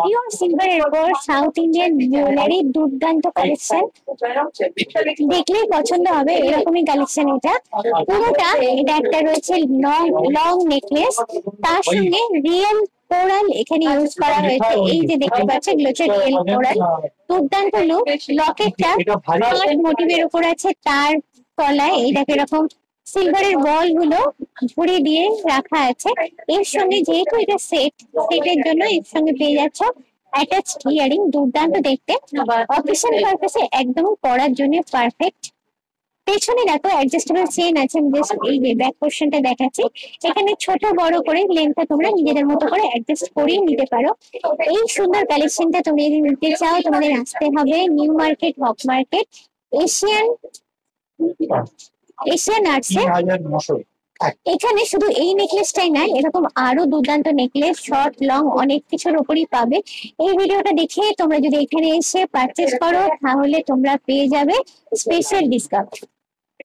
Pure সিলভারের উপর south Indian jewellery দুর্দান্ত কালেকশন, দেখলেই পছন্দ হবে এরকমই কালেকশন। এটা পুরোটা, এটা একটা রয়েছে লং লং নেকলেস, তার সঙ্গে রিয়েল কোরাল এখানে ইউজ করা হয়েছে। এই যে দেখতে পাচ্ছেন এগুলো হচ্ছে রিয়েল কোরাল, দুর্দান্ত লুক। লকেটটা পার্ট মোটিভের উপর আছে, তার তলায় এই দেখো এরকম সিলভারের বল গুলো ঝুড়ি দিয়ে রাখা আছে। এর সঙ্গে যেহেতু এটা সেট, সেটের জন্য এর সঙ্গে পেয়ে যাচ্ছ অ্যাটাচড ইয়ারিং, দুর্দান্ত দেখতে। অকেশন পারপাসে একদম পরার জন্য পারফেক্ট। পেছনে দেখো অ্যাডজাস্টেবল চেন আছে, আমি জাস্ট এই যে ব্যাক পোর্শনটা দেখাচ্ছি। এখানে ছোট বড় করে লেন্থটা তোমরা নিজেদের মতো করে অ্যাডজাস্ট করিয়ে নিতে পারো। এই সুন্দর কালেকশনটা তুমি যদি নিতে চাও তোমাদের আসতে হবে নিউ মার্কেট, হক মার্কেট, এশিয়ান এশিয়ান আর্টসে। এখানে শুধু এই নেকলেসটাই নাই, এরকম আরো দুর্দান্ত নেকলেস শর্ট লং অনেক কিছুর উপরই পাবে। এই ভিডিওটা দেখে তোমরা যদি এখানে এসে পারচেস করো তাহলে তোমরা পেয়ে যাবে স্পেশাল ডিসকাউন্ট।